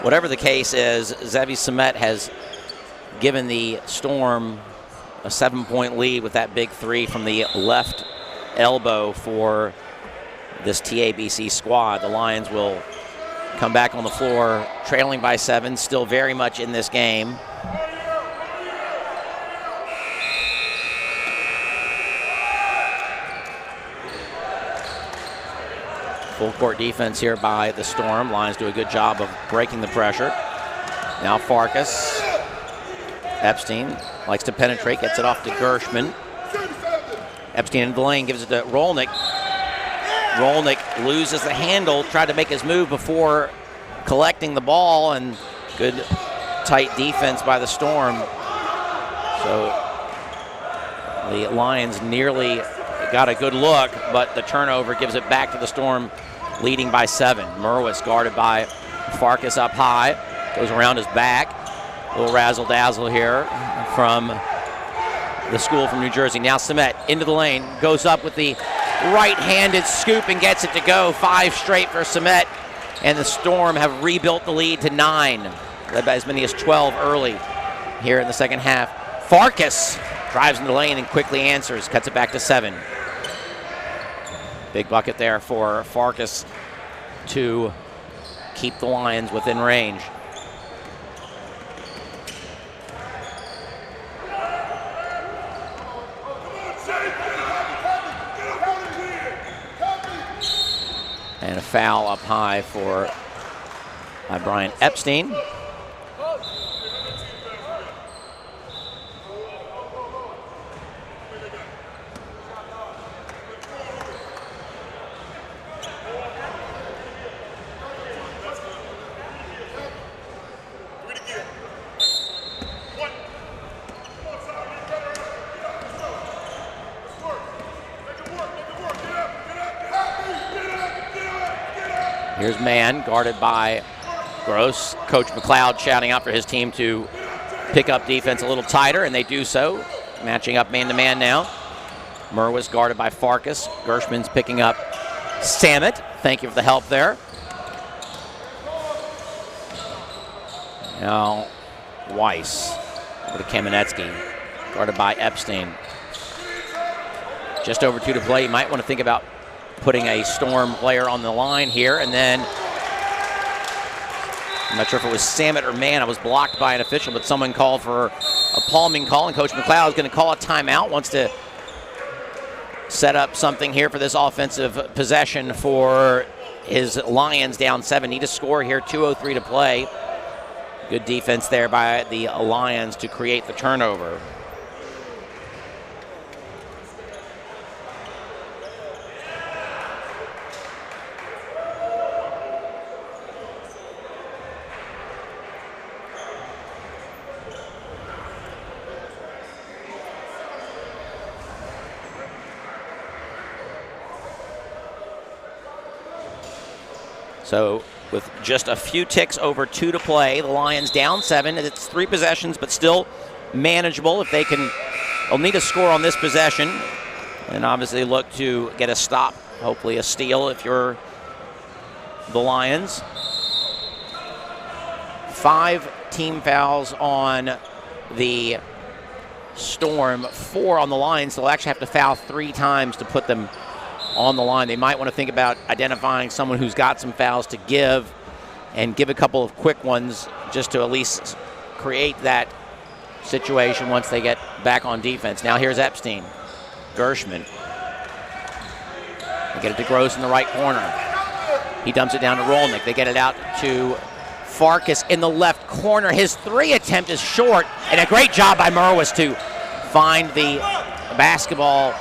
whatever the case is, Zevi Samet has given the Storm a 7-point lead with that big three from the left elbow for this TABC squad. The Lions will come back on the floor trailing by 7, still very much in this game. Full court defense here by the Storm. Lions do a good job of breaking the pressure. Now Farkas. Epstein likes to penetrate, gets it off to Gershman. Epstein in the lane, gives it to Rolnick. Rolnick loses the handle, tried to make his move before collecting the ball, and good tight defense by the Storm. So the Lions nearly got a good look, but the turnover gives it back to the Storm, leading by 7. Merwis guarded by Farkas up high, goes around his back. A little razzle-dazzle here from the school from New Jersey. Now Samet into the lane, goes up with the right-handed scoop and gets it to go. 5 straight for Samet, and the Storm have rebuilt the lead to 9, led by as many as 12 early here in the second half. Farkas drives into the lane and quickly answers, cuts it back to 7. Big bucket there for Farkas to keep the Lions within range. And a foul up high by Brian Epstein. Here's Mann, guarded by Gross. Coach McLeod shouting out for his team to pick up defense a little tighter, and they do so. Matching up man-to-man now. Merwis guarded by Farkas. Gershman's picking up Samet. Thank you for the help there. Now Weiss over to Kamenetsky, guarded by Epstein. Just over 2 to play. You might want to think about putting a Storm player on the line here, and then I'm not sure if it was Samet or Mann. I was blocked by an official, but someone called for a palming call, and Coach McLeod is going to call a timeout, wants to set up something here for this offensive possession for his Lions down 7. Need to score here, 2:03 to play. Good defense there by the Lions to create the turnover. So with just a few ticks over 2 to play, the Lions down 7. It's 3 possessions, but still manageable if they can. They'll need a score on this possession, and obviously look to get a stop, hopefully a steal if you're the Lions. 5 team fouls on the Storm, 4 on the Lions. They'll actually have to foul 3 times to put them on the line. They might want to think about identifying someone who's got some fouls to give, and give a couple of quick ones just to at least create that situation once they get back on defense. Now here's Epstein. Gershman. They get it to Gross in the right corner. He dumps it down to Rolnick. They get it out to Farkas in the left corner. His 3 attempt is short, and a great job by Merwis to find the basketball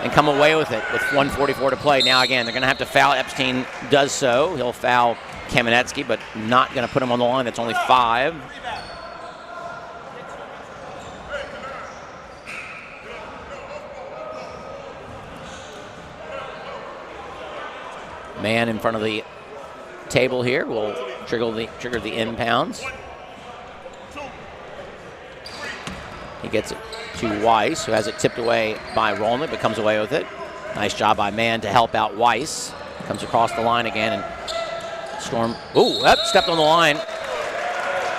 and come away with it with 1:44 to play. Now again, they're going to have to foul. Epstein does so. He'll foul Kamenetsky, but not going to put him on the line. That's only 5. Man in front of the table here will trigger the inbounds. He gets it to Weiss, who has it tipped away by Rolnick, but comes away with it. Nice job by Man to help out Weiss. Comes across the line again, and Storm, stepped on the line.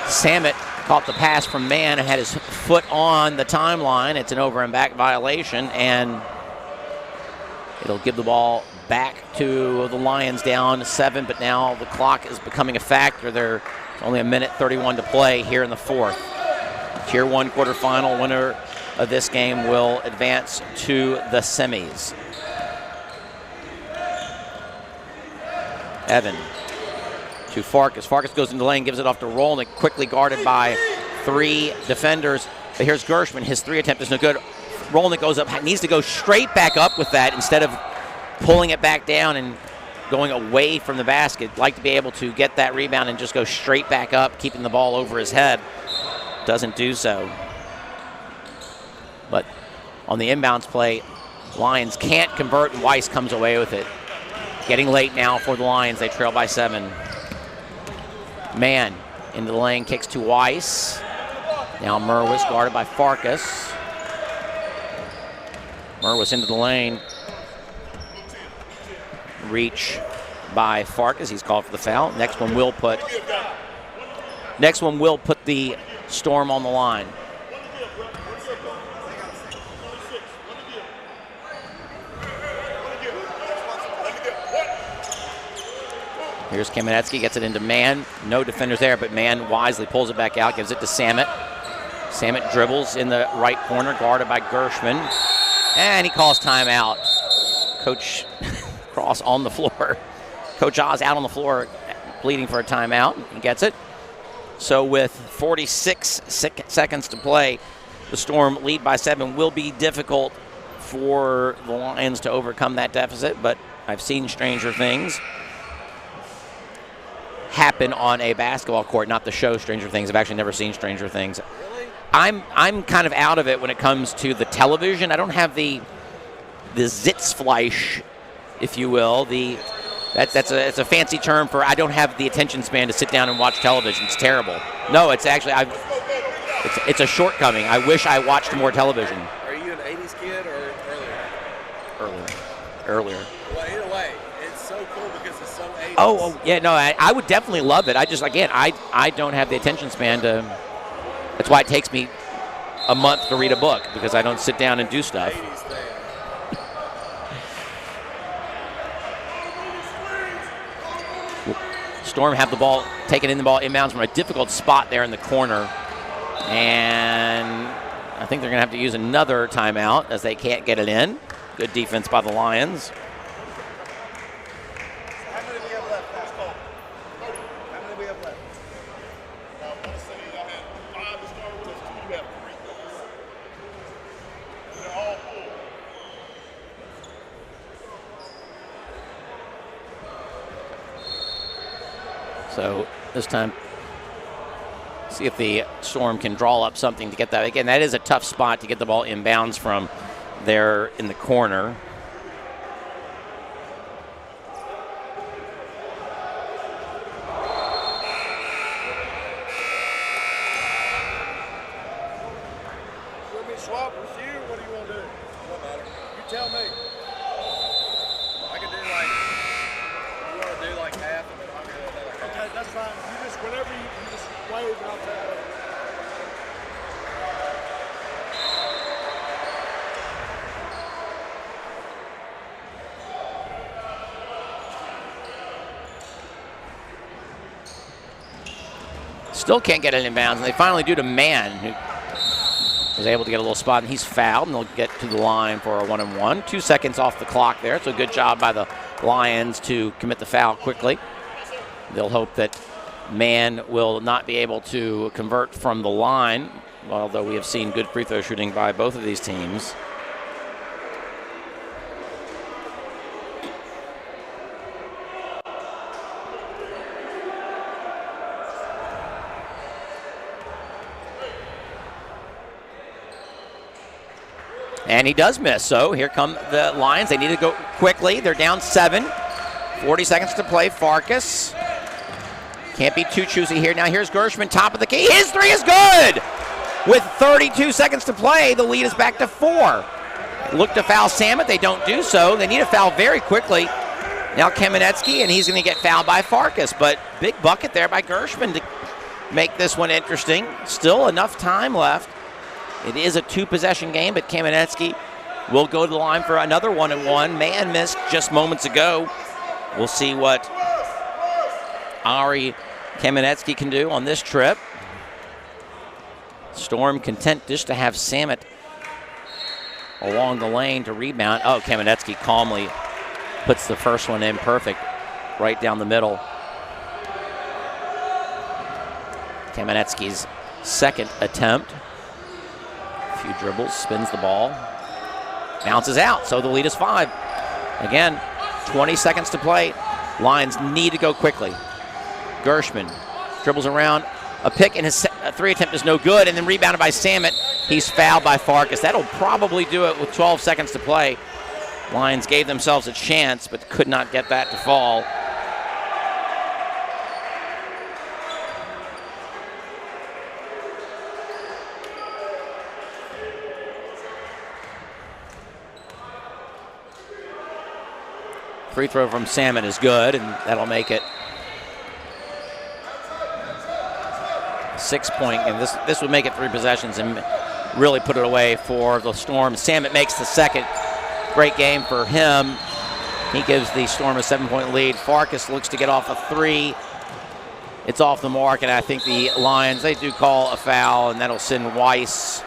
Samet caught the pass from Man and had his foot on the timeline. It's an over and back violation, and it'll give the ball back to the Lions down 7, but now the clock is becoming a factor. There's only 1:31 to play here in the fourth. Tier 1 quarterfinal winner of this game will advance to the semis. Evan to Farkas. Farkas goes into the lane, gives it off to Rolnick, quickly guarded by 3 defenders. But here's Gershman. His 3 attempt is no good. Rolnick goes up, needs to go straight back up with that instead of pulling it back down and going away from the basket. Like to be able to get that rebound and just go straight back up, keeping the ball over his head. Doesn't do so. But on the inbounds play, Lions can't convert, and Weiss comes away with it. Getting late now for the Lions. They trail by 7. Man into the lane, kicks to Weiss. Now Merwis guarded by Farkas. Merwis into the lane. Reach by Farkas. He's called for the foul. Next one will put the Storm on the line. Here's Kamenetsky, gets it into Man. No defenders there, but Man wisely pulls it back out, gives it to Samet. Samet dribbles in the right corner, guarded by Gershman. And he calls timeout. Coach Cross on the floor. Coach Oz out on the floor, pleading for a timeout. He gets it. So with 46 seconds to play, the Storm lead by 7. Will be difficult for the Lions to overcome that deficit, but I've seen stranger things happen on a basketball court, not the show Stranger Things. I've actually never seen Stranger Things. Really? I'm kind of out of it when it comes to the television. I don't have the Sitzfleisch, if you will. It's a fancy term for I don't have the attention span to sit down and watch television. It's terrible. No, it's actually it's a shortcoming. I wish I watched more television. Are you an 80s kid or earlier? Earlier. Well, either way, it's so cool because it's so 80s. Oh yeah, no, I would definitely love it. I don't have the attention span to. That's why it takes me a month to read a book, because I don't sit down and do stuff. 80s thing. Storm have the ball, taken in the ball inbounds from a difficult spot there in the corner. And I think they're going to have to use another timeout as they can't get it in. Good defense by the Lions. How many do we have left? How many do we have left? I had 5 to start with, you have 3. They're all full. So this time, see if the Storm can draw up something to get that. Again, that is a tough spot to get the ball inbounds from there in the corner. You want me to swap with you? What do you want to do? What matter? You tell me. I could do like, you want to do like half and then I'll do another half. Okay, that's fine. You just, whenever you just wave and I'll take it over. Still can't get it inbounds, and they finally do to Man, who was able to get a little spot, and he's fouled, and they'll get to the line for a 1-and-1. 2 seconds off the clock there, so good job by the Lions to commit the foul quickly. They'll hope that Man will not be able to convert from the line, although we have seen good free throw shooting by both of these teams. And he does miss, so here come the Lions. They need to go quickly. They're down 7. 40 seconds to play. Farkas can't be too choosy here. Now here's Gershman, top of the key. His three is good! With 32 seconds to play, the lead is back to 4. Look to foul Samet. They don't do so. They need a foul very quickly. Now Kamenetsky, and he's going to get fouled by Farkas. But big bucket there by Gershman to make this one interesting. Still enough time left. It is a 2-possession game, but Kamenetsky will go to the line for another 1-and-1. Man missed just moments ago. We'll see what Ari Kamenetsky can do on this trip. Storm content just to have Samet along the lane to rebound. Oh, Kamenetsky calmly puts the first one in perfect right down the middle. Kamenetsky's second attempt. A few dribbles, spins the ball, bounces out, so the lead is 5. Again, 20 seconds to play. Lions need to go quickly. Gershman dribbles around. A pick, and his 3 attempt is no good, and then rebounded by Samet. He's fouled by Farkas. That'll probably do it with 12 seconds to play. Lions gave themselves a chance, but could not get that to fall. Free throw from Samet is good, and that'll make it 6-point, and this would make it 3 possessions and really put it away for the Storm. Samet makes the second. Great game for him. He gives the Storm a 7-point lead. Farkas looks to get off a 3. It's off the mark, and I think the Lions, they do call a foul, and that'll send Weiss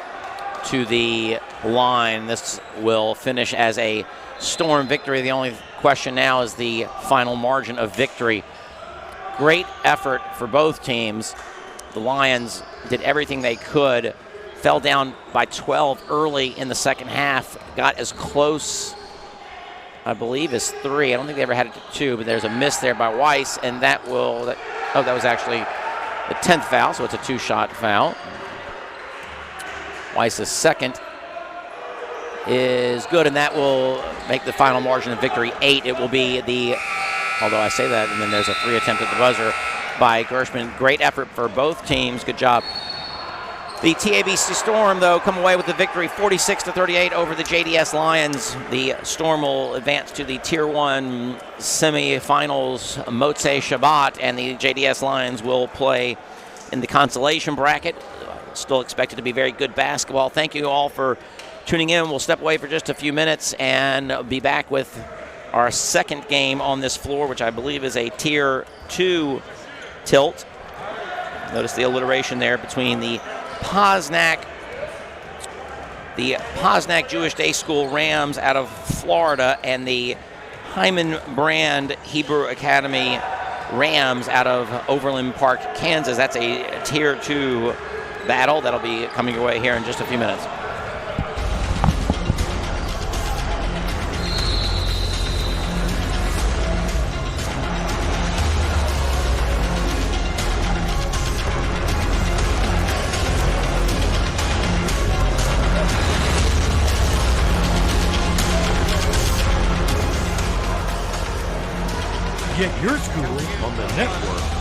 to the line. This will finish as a Storm victory. The only question now is the final margin of victory. Great effort for both teams. The Lions did everything they could, fell down by 12 early in the second half, got as close, I believe, as 3. I don't think they ever had it to 2, but there's a miss there by Weiss, and that was actually the 10th foul, so it's a 2-shot foul. Weiss's second is good, and that will make the final margin of victory 8. It will be although I say that, and then there's a 3 attempt at the buzzer by Gershman. Great effort for both teams. Good job. The TABC Storm, though, come away with the victory 46-38 over the JDS Lions. The Storm will advance to the Tier 1 semifinals Motzei Shabbat, and the JDS Lions will play in the consolation bracket. Still expected to be very good basketball. Thank you all for tuning in. We'll step away for just a few minutes and be back with our second game on this floor, which I believe is a Tier 2 tilt. Notice the alliteration there between the Posnack Jewish Day School Rams out of Florida and the Hyman Brand Hebrew Academy Rams out of Overland Park, Kansas. That's a Tier 2 battle that'll be coming your way here in just a few minutes. Get your schools on the network